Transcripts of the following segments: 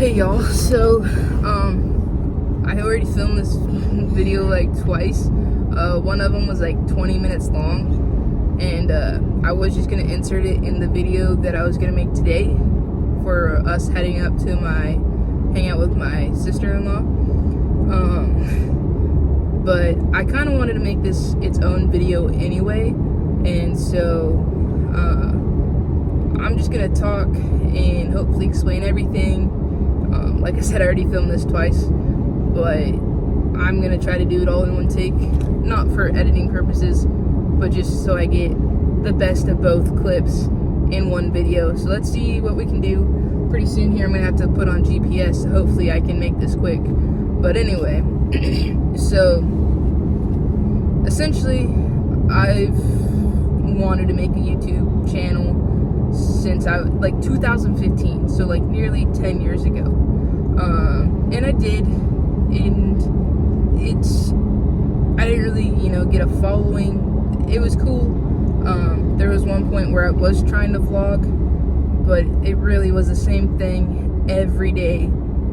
Hey y'all, so I already filmed this video like twice. One of them was like 20 minutes long, and I was just gonna insert it in the video that I was gonna make today for us heading up to hang out with my sister-in-law. But I kind of wanted to make this its own video anyway, and so I'm just gonna talk and hopefully explain everything. Like I said, I already filmed this twice, but I'm gonna try to do it all in one take, not for editing purposes, but just so I get the best of both clips in one video. So let's see what we can do. Pretty soon here I'm gonna have to put on GPS, so hopefully I can make this quick. But anyway, so essentially I've wanted to make a YouTube channel since like 2015, so like nearly 10 years ago. And I did, and I didn't really, get a following. It was cool. There was one point where I was trying to vlog, but it really was the same thing every day,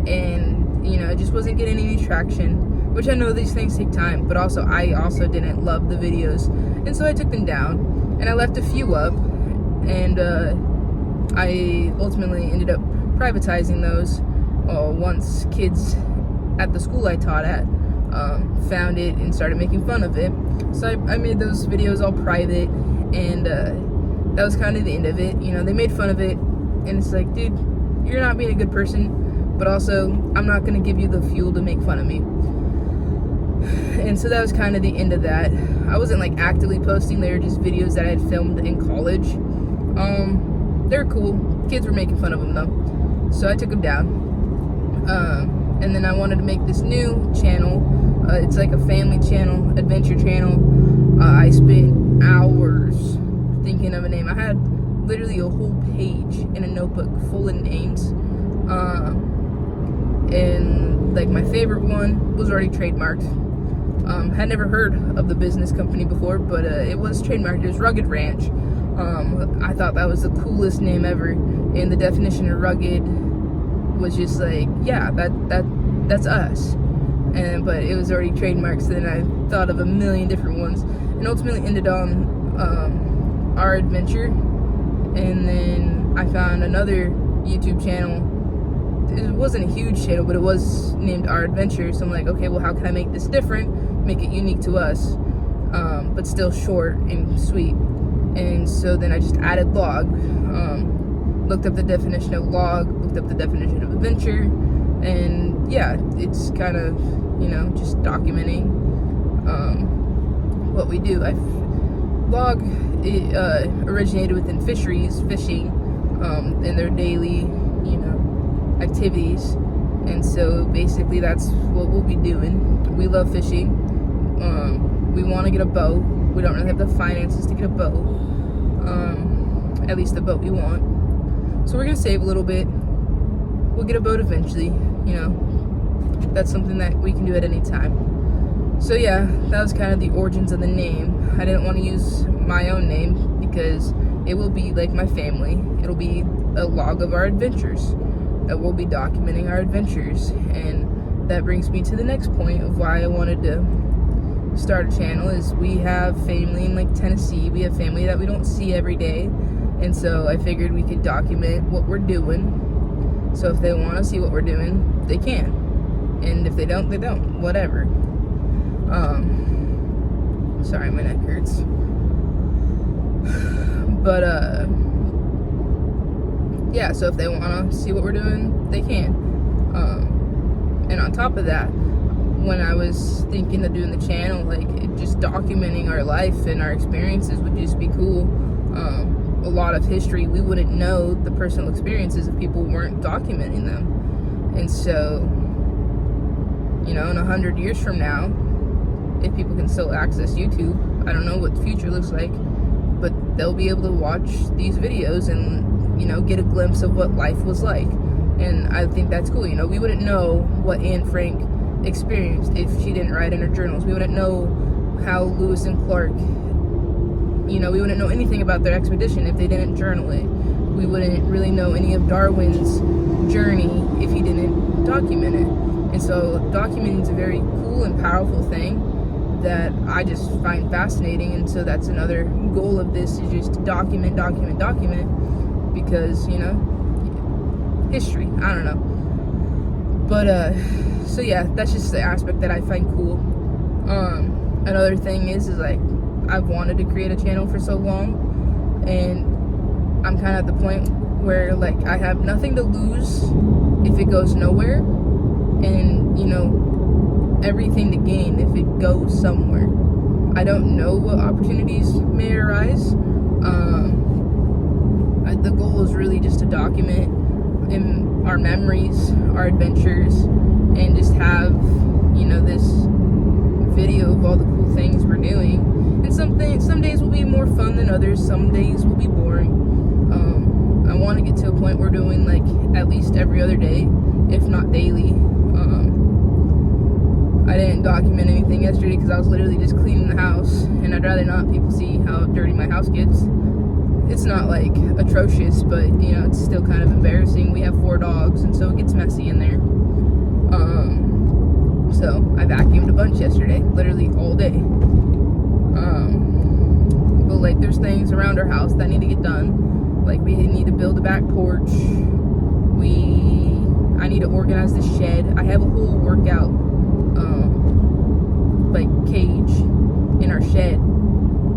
and it just wasn't getting any traction, which I know these things take time, but also I also didn't love the videos, and so I took them down, and I left a few up, and I ultimately ended up privatizing those once kids at the school I taught at found it and started making fun of it. So I made those videos all private, and that was kind of the end of it. They made fun of it, and it's like, dude, you're not being a good person, but also I'm not going to give you the fuel to make fun of me. And so that was kind of the end of that. I wasn't like actively posting. They were just videos that I had filmed in college. They were cool. Kids were making fun of them though, so I took them down. And then I wanted to make this new channel. It's like a family channel, adventure channel. I spent hours thinking of a name. I had literally a whole page in a notebook full of names. And like my favorite one was already trademarked. Had never heard of the business company before, but it was trademarked. It was Rugged Ranch. I thought that was the coolest name ever, and the definition of rugged was just like, yeah, that's us. But it was already trademarked, so then I thought of a million different ones, and ultimately ended on Our Adventure. And then I found another YouTube channel. It wasn't a huge channel, but it was named Our Adventure, so I'm like, okay, well, how can I make this different, make it unique to us, but still short and sweet? And so then I just added log, looked up the definition of log, looked up the definition of adventure, and yeah, it's kind of, just documenting what we do. Log originated within fisheries, fishing, in their daily, activities, and so basically that's what we'll be doing. We love fishing. We want to get a boat. We don't really have the finances to get a boat, at least the boat we want. So we're gonna save a little bit. We'll get a boat eventually. That's something that we can do at any time. So yeah, that was kind of the origins of the name. I didn't want to use my own name because it will be like my family. It'll be a log of our adventures that we'll be documenting our adventures. And that brings me to the next point of why I wanted to start a channel. Is we have family in like Tennessee. We have family that we don't see every day, and so I figured we could document what we're doing. So if they want to see what we're doing, they can, and if they don't, they don't. Whatever. Sorry, my neck hurts. But yeah, so if they want to see what we're doing, they can. And on top of that, when I was thinking of doing the channel, like just documenting our life and our experiences would just be cool. A lot of history, we wouldn't know the personal experiences if people weren't documenting them. And so, in 100 years from now, if people can still access YouTube, I don't know what the future looks like, but they'll be able to watch these videos and, get a glimpse of what life was like. And I think that's cool. We wouldn't know what Anne Frank experienced if she didn't write in her journals. We wouldn't know how Lewis and Clark, we wouldn't know anything about their expedition if they didn't journal it. we wouldn't really know any of Darwin's journey if he didn't document it. And so documenting is a very cool and powerful thing that I just find fascinating. And so that's another goal of this, is just to document, because, you know, history, I don't know. But so yeah, that's just the aspect that I find cool. Another thing is like, I've wanted to create a channel for so long, and I'm kind of at the point where like I have nothing to lose if it goes nowhere, and, you know, everything to gain if it goes somewhere. I don't know what opportunities may arise. The goal is really just to document in our memories, our adventures, and just have, you know, this video of all the cool things we're doing. And some days will be more fun than others, some days will be boring. I want to get to a point where we're doing like at least every other day, if not daily. I didn't document anything yesterday because I was literally just cleaning the house, and I'd rather not people see how dirty my house gets. It's not like atrocious, but, you know, it's still kind of embarrassing. We have 4 dogs, and so it gets messy in there. So I vacuumed a bunch yesterday, literally all day. But like, there's things around our house that need to get done. Like, we need to build a back porch. I need to organize the shed. I have a whole workout like cage in our shed,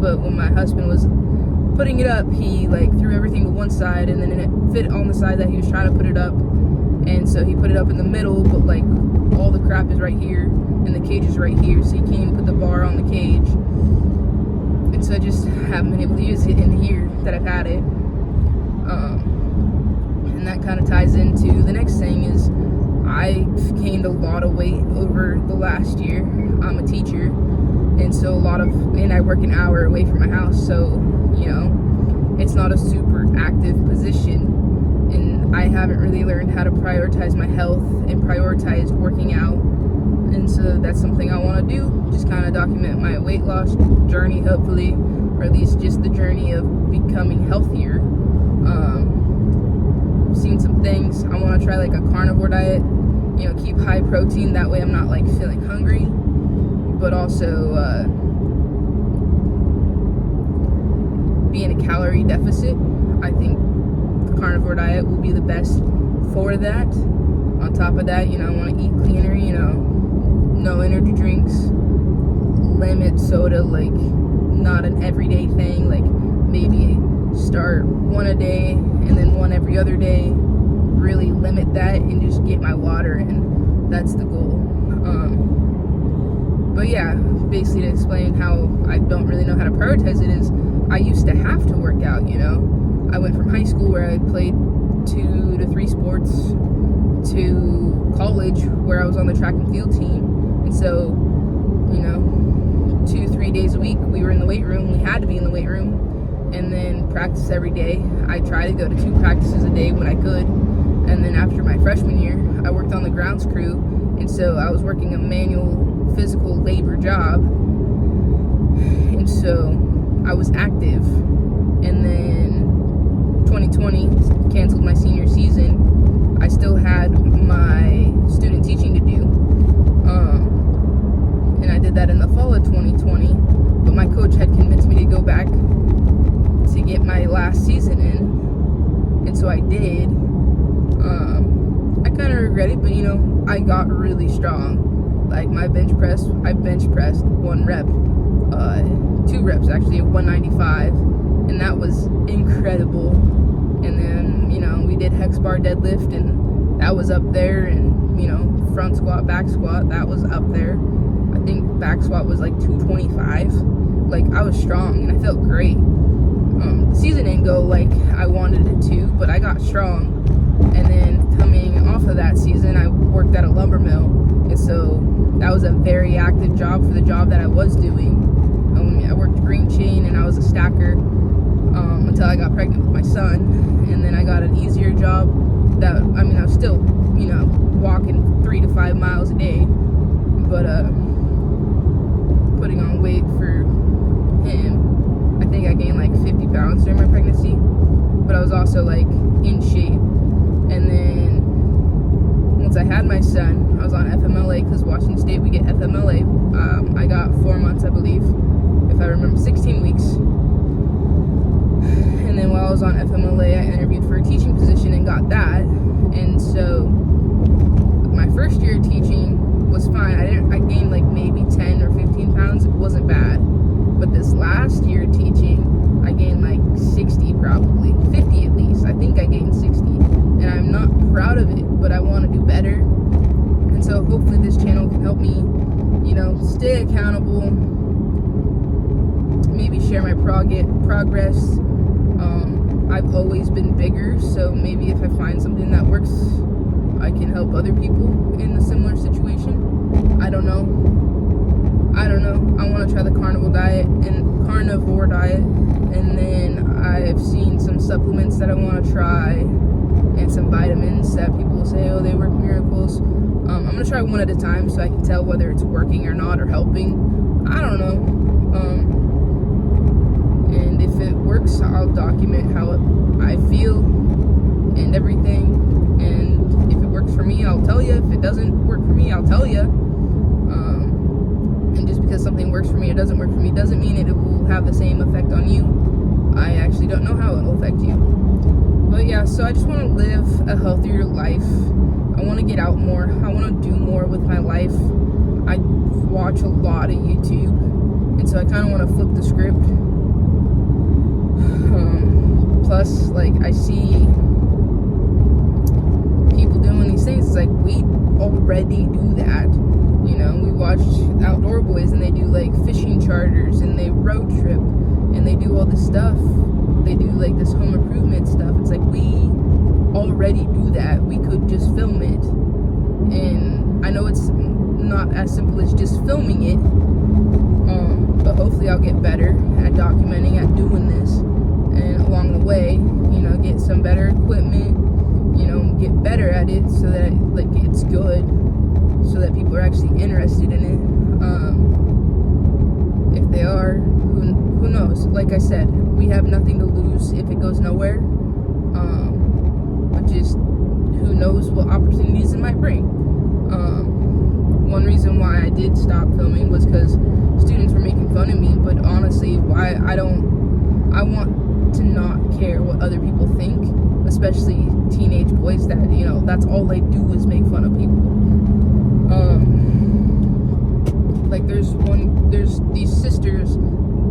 but when my husband was putting it up, he like threw everything to one side, and then it fit on the side that he was trying to put it up, and so he put it up in the middle, but like all the crap is right here and the cage is right here, so he can't even put the bar on the cage. And so I just haven't been able to use it in the year that I've had it. And that kind of ties into the next thing, is I've gained a lot of weight over the last year. I'm a teacher, and so and I work an hour away from my house, so, you know, it's not a super active position, and I haven't really learned how to prioritize my health and prioritize working out. And so that's something I want to do, just kind of document my weight loss journey, hopefully, or at least just the journey of becoming healthier. I've seen some things. I want to try like a carnivore diet, you know, keep high protein, that way I'm not like feeling hungry, but also be in a calorie deficit. I think the carnivore diet will be the best for that. On top of that, you know, I want to eat cleaner, you know, no energy drinks, limit soda, like not an everyday thing, like maybe start one a day and then one every other day, really limit that and just get my water in. That's the goal. But yeah, basically to explain how I don't really know how to prioritize it is, I used to have to work out, you know. I went from high school where I played 2 to 3 sports to college where I was on the track and field team. And so, you know, 2-3 days a week we were in the weight room. We had to be in the weight room, and then practice every day. I tried to go to 2 practices a day when I could. And then after my freshman year, I worked on the grounds crew, and so I was working a manual physical labor job, and so I was active. And then 2020 canceled my senior season. I still had my student teaching to do, and I did that in the fall of 2020, but my coach had convinced me to go back to get my last season in, and so I did. I kind of regret it, but, you know, I got really strong. Like my bench press, I bench pressed 1 rep, 2 reps actually, at 195, and that was incredible. And then, you know, we did hex bar deadlift, and that was up there, and, you know, front squat, back squat, that was up there. I think back squat was like 225. Like, I was strong and I felt great. The season didn't go like I wanted it to, but I got strong. And then coming off of that season, I worked at a lumber mill, and so that was a very active job for the job that I was doing. I worked green chain, and I was a stacker until I got pregnant with my son, and then I got an easier job that, I mean, I was still, you know, walking 3 to 5 miles a day, but putting on weight for him. I think I gained like 50 pounds during my pregnancy, but I was also like in shape. And then once I had my son, I was on FMLA, because Washington State, we get FMLA. I got 4 months, I believe, if I remember, 16 weeks. And then while I was on FMLA, I interviewed for a teaching position and got that. And so my first year teaching was fine. I gained like maybe 10 or 15 pounds. It wasn't bad. But this last year teaching, I gained like 60, probably 50 at least. I think I gained 60, and I'm not proud of it, but I want to do better. And so hopefully this channel can help me, stay accountable, maybe share my progress. I've always been bigger, so maybe if I find something that works, I can help other people in a similar situation. I don't know. I want to try the carnivore diet, and then I've seen some supplements that I want to try, and some vitamins that people say, oh, they work miracles. I'm going to try one at a time so I can tell whether it's working or not, or helping. I don't know. And if it works, I'll document how I feel and everything. And if it works for me, I'll tell you. If it doesn't work for me, I'll tell you. And just because something works for me or doesn't work for me doesn't mean it will have the same effect on you. I actually don't know how it will affect you. But yeah, so I just want to live a healthier life. I want to get out more. I want to do more with my life. I watch a lot of YouTube, and so I kind of want to flip the script. Plus, like, I see people doing these things. It's like, we already do that. We watch Outdoor Boys, and they do like fishing charters, and they road trip, and they do all this stuff. They do like this home improvement stuff. It's like, we already do that. We could just film it. And I know it's not as simple as just filming it, but hopefully I'll get better at documenting, at doing this, and along the way, get some better equipment, get better at it, so that like it's good, so that people are actually interested in it. If they are, who knows? Like I said, we have nothing to lose if it goes nowhere. But just who knows what opportunities it might bring. One reason why I did stop filming was because students were making fun of me. But honestly, I want to not care what other people think, especially teenage boys that, that's all they do is make fun of people. Like there's these sisters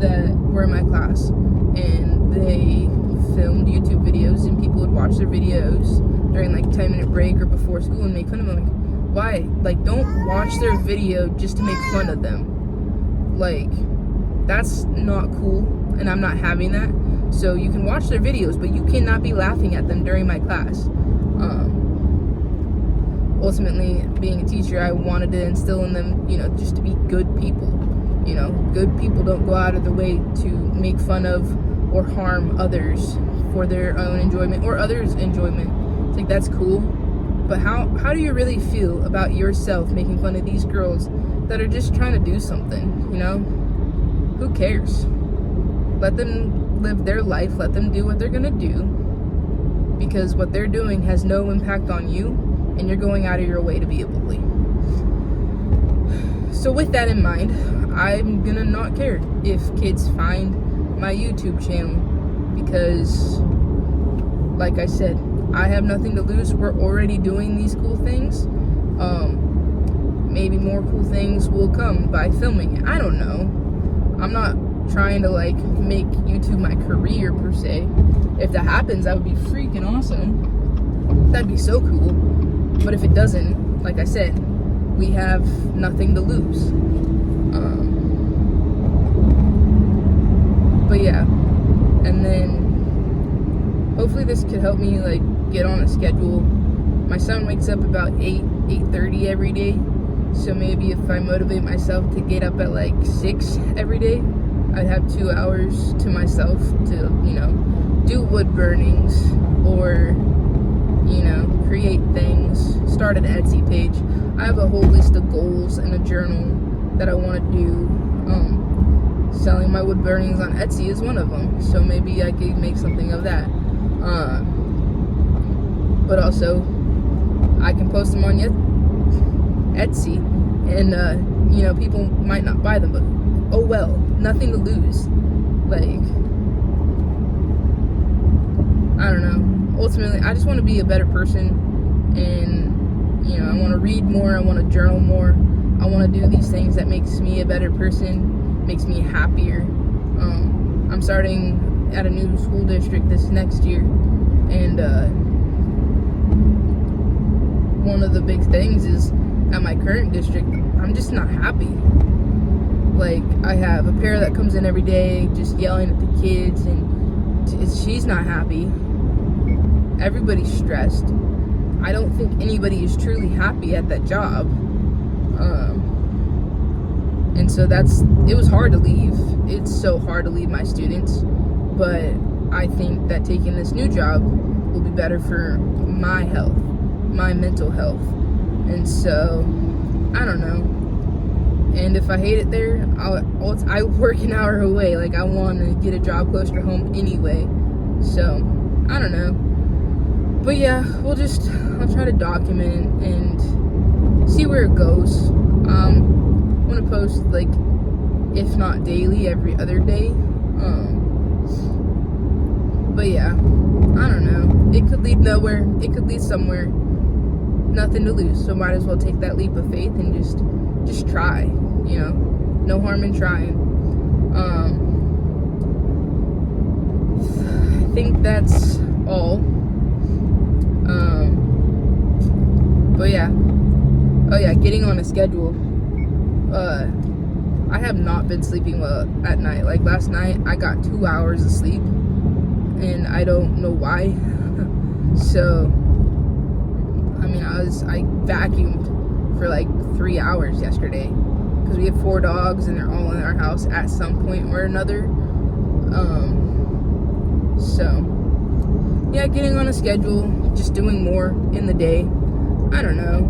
that were in my class, and they filmed YouTube videos, and people would watch their videos during like 10-minute break or before school and make fun of them. Like, why? Like, don't watch their video just to make fun of them. Like, that's not cool, and I'm not having that. So you can watch their videos, but you cannot be laughing at them during my class. Ultimately, being a teacher, I wanted to instill in them, just to be good people. Good people don't go out of their way to make fun of or harm others for their own enjoyment or others' enjoyment. It's like, that's cool. But how do you really feel about yourself making fun of these girls that are just trying to do something, Who cares? Let them live their life. Let them do what they're going to do. Because what they're doing has no impact on you, and you're going out of your way to be able to leave. So with that in mind, I'm going to not care if kids find my YouTube channel. Because, like I said, I have nothing to lose. We're already doing these cool things. Maybe more cool things will come by filming it. I don't know. I'm not trying to like make YouTube my career per se. If that happens, that would be freaking awesome. That'd be so cool. But if it doesn't, like I said, we have nothing to lose. But yeah, and then hopefully this could help me like get on a schedule. My son wakes up about 8:30 every day. So maybe if I motivate myself to get up at like 6 every day, I'd have 2 hours to myself to, do wood burnings or, create things, start an Etsy page. I have a whole list of goals and a journal that I want to do. Selling my wood burnings on Etsy is one of them. So maybe I could make something of that. But also I can post them on Etsy, and people might not buy them, but oh well, nothing to lose. Like, I don't know. Ultimately, I just want to be a better person, and I want to read more, I want to journal more, I want to do these things that makes me a better person, makes me happier. I'm starting at a new school district this next year, and one of the big things is at my current district, I'm just not happy. Like, I have a parent that comes in every day just yelling at the kids, and she's not happy. Everybody's stressed. I don't think anybody is truly happy at that job. And so it was hard to leave. It's so hard to leave my students, but I think that taking this new job will be better for my health, my mental health. And so, I don't know. And if I hate it there, I work an hour away. Like, I want to get a job closer to home anyway. So, I don't know. But yeah, I'll try to document and see where it goes. I want to post, like, if not daily, every other day. But yeah, I don't know. It could lead nowhere. It could lead somewhere. Nothing to lose. So might as well take that leap of faith and just try. No harm in trying. I think that's all. But yeah. Oh yeah, getting on a schedule. I have not been sleeping well at night. Like, last night I got 2 hours of sleep, and I don't know why. So, I vacuumed for like 3 hours yesterday, because we have 4 dogs and they're all in our house at some point or another. So yeah, getting on a schedule, just doing more in the day. I don't know.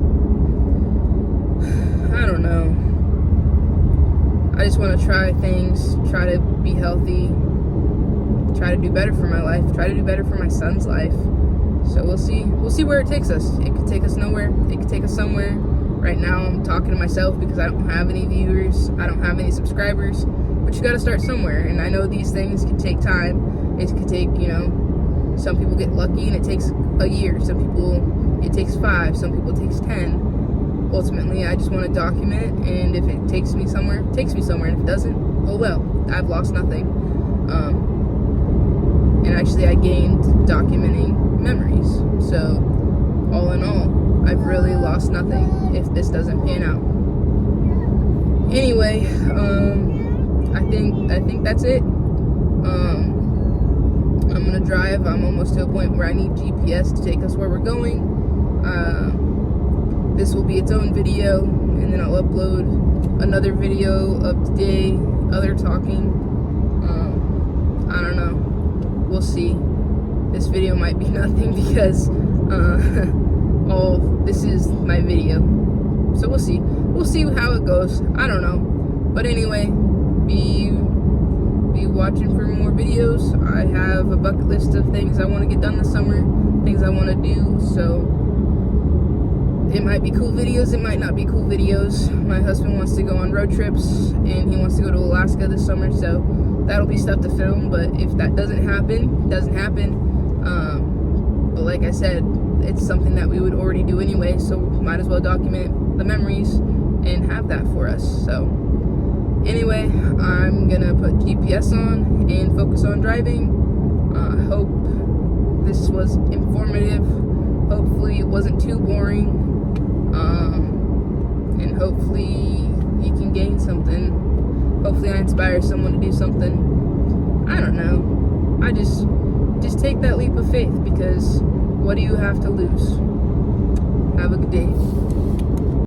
I just want to try things, try to be healthy, try to do better for my life, try to do better for my son's life. So we'll see where it takes us. It could take us nowhere, it could take us somewhere. Right now I'm talking to myself because I don't have any viewers, I don't have any subscribers, but you got to start somewhere. And I know these things can take time. It could take, some people get lucky and it takes a year, some people it takes 5, some people it takes 10. Ultimately, I just want to document, and if it takes me somewhere, it takes me somewhere, and if it doesn't, oh well, I've lost nothing. And actually I gained documenting memories. So all in all, I've really lost nothing if this doesn't pan out. Anyway, I think that's it. I'm gonna drive. I'm almost to a point where I need GPS to take us where we're going. This will be its own video, and then I'll upload another video of today, other talking. I don't know. We'll see. This video might be nothing because this is my video. So we'll see. We'll see how it goes. I don't know. But anyway, be watching for more videos. I have a bucket list of things I want to get done this summer, things I want to do. So it might be cool videos, it might not be cool videos. My husband wants to go on road trips, and he wants to go to Alaska this summer, so that'll be stuff to film. But if that doesn't happen, it doesn't happen. But like I said, it's something that we would already do anyway, so might as well document the memories and have that for us. So anyway, I'm gonna put GPS on and focus on driving. I hope this was informative. Hopefully it wasn't too boring. And hopefully you can gain something. Hopefully I inspire someone to do something. I don't know. I just take that leap of faith, because what do you have to lose? Have a good day.